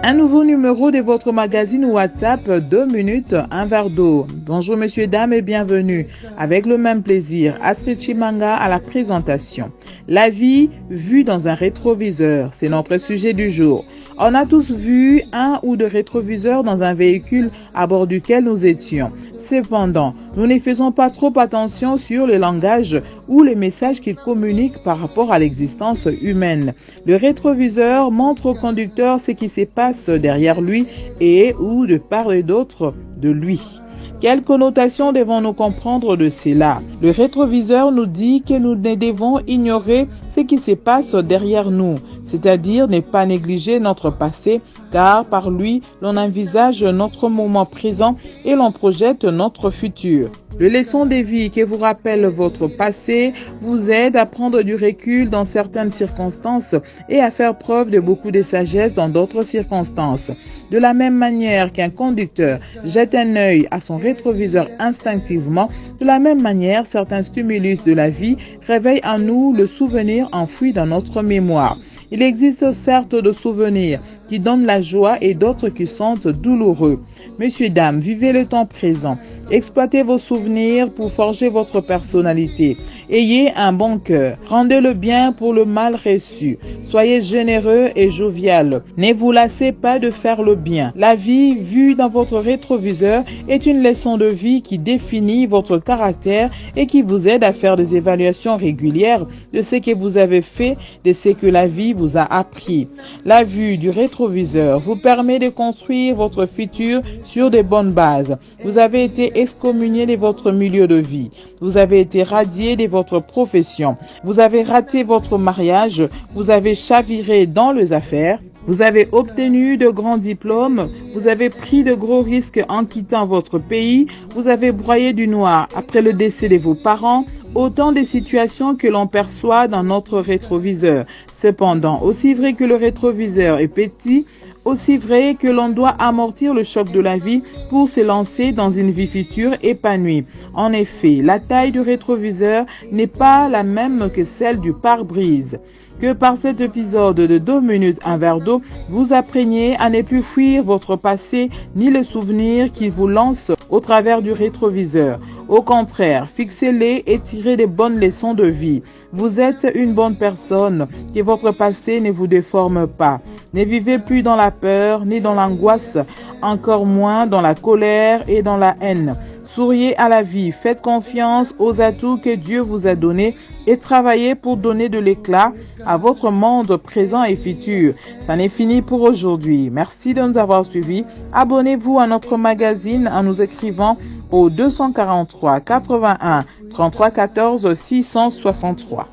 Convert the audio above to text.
Un nouveau numéro de votre magazine WhatsApp 2 minutes, un verre d'eau. Bonjour messieurs, dames et bienvenue. Avec le même plaisir, Astrid Chimanga à la présentation. La vie vue dans un rétroviseur, c'est notre sujet du jour. On a tous vu un ou deux rétroviseurs dans un véhicule à bord duquel nous étions. Cependant, nous ne faisons pas trop attention sur le langage ou les messages qu'il communique par rapport à l'existence humaine. Le rétroviseur montre au conducteur ce qui se passe derrière lui et ou de part et d'autre de lui. Quelles connotations devons-nous comprendre de cela? Le rétroviseur nous dit que nous ne devons ignorer ce qui se passe derrière nous, c'est-à-dire ne pas négliger notre passé, car par lui, l'on envisage notre moment présent et l'on projette notre futur. Le leçon de vie qui vous rappelle votre passé vous aide à prendre du recul dans certaines circonstances et à faire preuve de beaucoup de sagesse dans d'autres circonstances. De la même manière qu'un conducteur jette un œil à son rétroviseur instinctivement, de la même manière, certains stimulus de la vie réveillent en nous le souvenir enfoui dans notre mémoire. Il existe certes de souvenirs qui donnent la joie et d'autres qui sont douloureux. Messieurs, dames, vivez le temps présent. Exploitez vos souvenirs pour forger votre personnalité. Ayez un bon cœur. Rendez le bien pour le mal reçu. Soyez généreux et jovial. Ne vous lassez pas de faire le bien. La vie vue dans votre rétroviseur est une leçon de vie qui définit votre caractère et qui vous aide à faire des évaluations régulières de ce que vous avez fait, de ce que la vie vous a appris. La vue du rétroviseur vous permet de construire votre futur sur de bonnes bases. Vous avez été excommunié de votre milieu de vie. Vous avez été radié de votre profession. Vous avez raté votre mariage. Vous avez chaviré dans les affaires. Vous avez obtenu de grands diplômes. Vous avez pris de gros risques en quittant votre pays. Vous avez broyé du noir après le décès de vos parents. Autant de situations que l'on perçoit dans notre rétroviseur. Cependant, aussi vrai que le rétroviseur est petit, aussi vrai que l'on doit amortir le choc de la vie pour se lancer dans une vie future épanouie. En effet, la taille du rétroviseur n'est pas la même que celle du pare-brise. Que par cet épisode de 2 minutes un verre d'eau, vous appreniez à ne plus fuir votre passé ni les souvenirs qui vous lancent au travers du rétroviseur. Au contraire, fixez-les et tirez des bonnes leçons de vie. Vous êtes une bonne personne, que votre passé ne vous déforme pas. Ne vivez plus dans la peur ni dans l'angoisse, encore moins dans la colère et dans la haine. Souriez à la vie, faites confiance aux atouts que Dieu vous a donnés et travaillez pour donner de l'éclat à votre monde présent et futur. Ça n'est fini pour aujourd'hui. Merci de nous avoir suivis. Abonnez-vous à notre magazine en nous écrivant au 243 81 33 14 663.